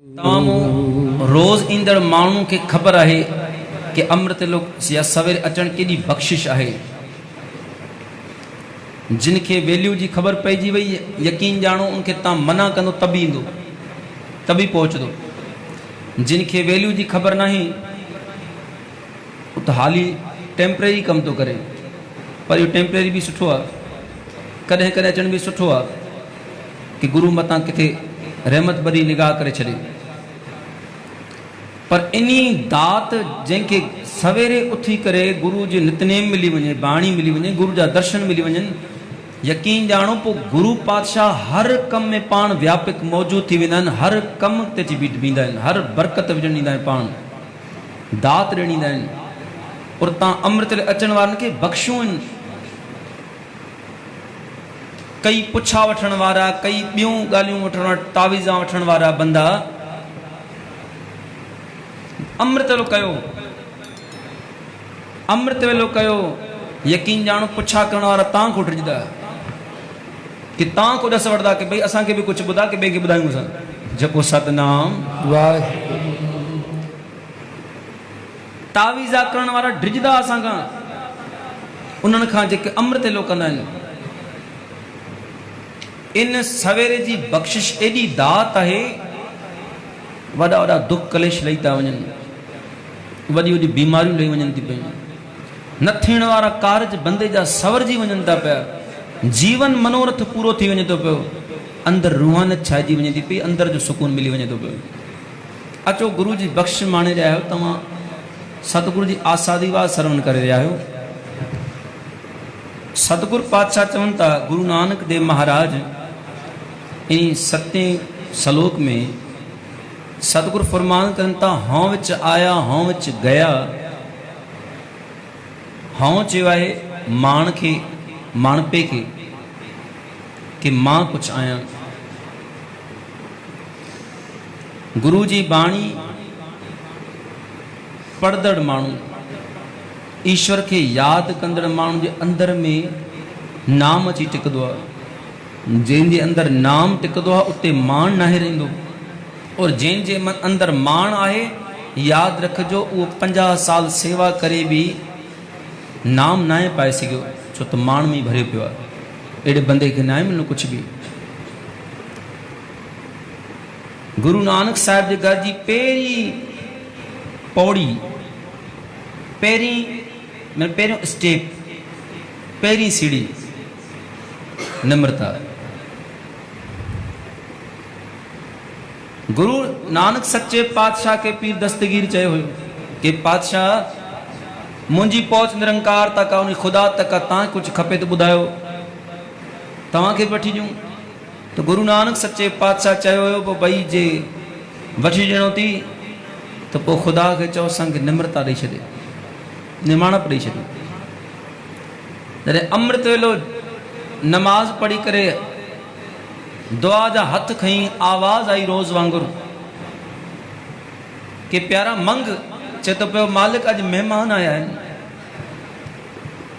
तमामु रोज़ ईंदड़ माण्हू खे ख़बर आहे कि अमृत लोक या सवेरे अचण केॾी बख़्शिश आहे। जिन खे वैल्यू जी ख़बर पइजी वई, यकीन ॼाणो उनखे तव्हां मना कंदो त बि ईंदो, त बि पहुचंदो। जिन खे वैल्यू जी ख़बर नाहे उहो त हाली टेम्परेरी कम थो करे, पर इहो टेम्परेरी बि सुठो आहे। कॾहिं कॾहिं अचण बि सुठो आहे कि गुरू मतां किथे रहमत भरी निगाह करे छॾे। पर इन्ही दात जंहिंखे सवेरे उथी करे गुरू जी नितनेम मिली वञे, बाणी मिली वञे, गुरू जा दर्शन मिली वञनि, यकीन ॼाणो पोइ गुरू पातशाह हर कम में पाण व्यापक मौजूद थी वेंदा आहिनि। हर कम ते अची बीहंदा आहिनि, हर बरकत विझण ॾींदा आहिनि, पाण दात ॾियण ॾींदा आहिनि। और तव्हां अमृत अचण वारनि खे बख़्शूं आहिनि। कई पुछा वठण वारा, कई ॿियूं ॻाल्हियूं वठण वारा, तावीज़ा वठण वारा बंदा अमृत वेलो कयो, अमृत वेलो कयो। यकीन ॼाणो पुछा करण वारा तव्हां को ड्रिजदा कि तव्हां को ॾस वठंदा कि भई असांखे बि कुझु ॿुधा कि ॿिए खे ॿुधायूं असां। जेको सतनाम वाहिगुरू। तावीज़ा करण वारा ड्रिजदा असांखां, उन्हनि खां जेके अमृत वेलो कंदा आहिनि। इन सवेरे जी बख़्शिश एॾी दात आहे, वॾा वॾा दुख कलेश लही था वञनि, वॾी वॾी बीमारियूं लही वञनि थी पियूं, न थियण वारा कारज बंदे जा सवरजी वञनि था पिया, जीवन मनोरथ पूरो थी वञे थो पियो, अंदरि रूहानियत छाइजी वञे थी पई, अंदरि जो सुकून मिली वञे थो पियो। अचो गुरू जी बख़्शिश माणे रहिया आहियो, तव्हां सतगुरू जी आसादी वाद श्रवण करे रहिया आहियो। सतगुरु पातशाह चवनि था, गुरु नानक देव महाराज इन 7वें श्लोक में सतगुरु फरमान करनि था, हों विच आया हों विच गया। हों चयो आहे माण खे, माणपे खे, कि मां कुझु आहियां। गुरू जी बाणी पढ़दड़ माण्हू, ईश्वर खे यादि कंदड़ माण्हू जे अंदर में नाम अची टिकंदो आहे। जंहिंजे अंदरि नाम टिकंदो आहे उते मान नाहे रहंदो। और जंहिंजे अंदरि मान आहे, यादि रखिजो, उहो 50 साल सेवा करे बि नाम नाहे पाए सघियो, छो त मान में भरियो पियो आहे। अहिड़े बंदे खे नाहे मिलंदो कुझु बि। गुरु नानक साहिब जे घर जी पहिरीं पौड़ी, पहिरियों स्टेप, पहिरीं सीढ़ी निम्रता। गुरु नानक सच्चे पातशाह के पीर दस्तगीर चयो हुयो कि पातशाह मुंहिंजी पहुच निरंकार तक आहे, उन ख़ुदा तक आहे, तव्हां कुझु खपे त ॿुधायो, तव्हांखे वठी ॾियूं। त गुरु नानक सच्चे पातशाह चयो हुयो, पोइ भई जे वठी ॾियणो थी त पोइ ख़ुदा खे चओ असांखे निम्रता ॾेई छॾे, निमाणप ॾेई छॾे। जॾहिं अमृत वेलो नमाज़ पढ़ी करे दुआ जा हथ खईं, आवाज़ आई रोज़ वांगुरु कि प्यारा मंग। चए थो पियो, मालिक अॼु महिमान आया आहिनि,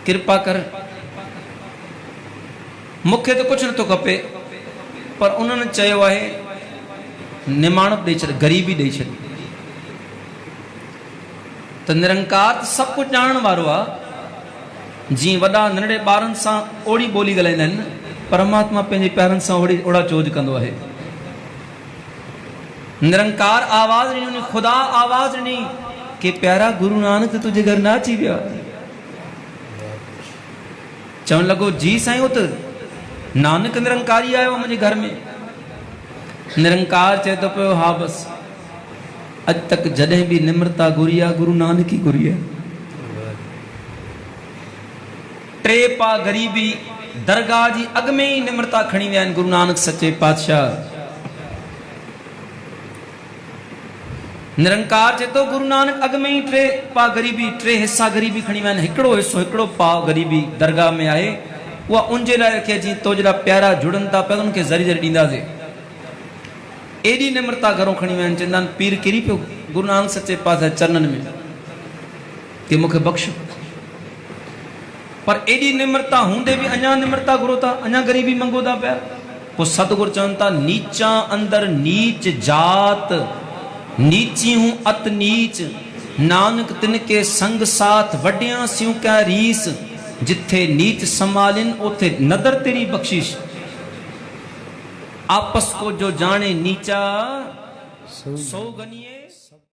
कृपा कर, मूंखे त कुझु नथो खपे, पर उन्हनि चयो आहे निमाणप ॾेई छॾ, ग़रीबी ॾेई छॾ। त निरंकार त सभु कुझु ॼाणण वारो आहे। जीअं वॾा नंढड़े ॿारनि सां ओड़ी ॿोली ॻाल्हाईंदा आहिनि, परमात्मा पंहिंजे प्यारनि सां ओड़ा चोज कंदो आहे। निरंकार आवाज़ ॾिनी, ख़ुदा आवाज़ ॾिनी कि प्यारा गुरु नानक तुंहिंजे घर न अची विया। चवणु लॻो, जी साईं, हो त नानक निरंकारी आयो मुंहिंजे घर में। निरंकार चए थो पियो, हा बसि अॼु तक जॾहिं बि निम्रता घुरी आहे, गुरु नानक ई घुरी आहे। 3 पा ग़रीबी दरगाह जी अॻ में ई निम्रता खणी विया आहिनि गुरु नानक सच्चे पातशाह। निरंकार चए थो, गुरु नानक अॻ में ई 3 पा ग़रीबी, 3 हिसा ग़रीबी खणी विया आहिनि। हिकिड़ो हिसो, हिकिड़ो पाव ग़रीबी दरगाह में आहे, उहा उनजे लाइ रखी, जीअं तो जहिड़ा प्यारा जुड़नि था पिया उनखे ज़री ज़री ॾींदासीं। एॾी निम्रता घरों खणी विया आहिनि। चवंदा आहिनि पीर किरी पियो गुरु नानक सच्चे पातशाह चरणनि में कि मूंखे बख़्श। पर एॾी निम्रता हूंदे बि अञा निम्रता घुरो था, अञा ग़रीबी मंगो था पिया। वो सतगुर चवंता नीचा अंदर नीच जात, नीची हूं अत नीच, नानक तिनके संग साथ वड्या स्यों क्या रीस, जिथे नीच संभालिन उथे नदर तेरी बख्शिश। आपस को जो जाने नीचा सो गनिए।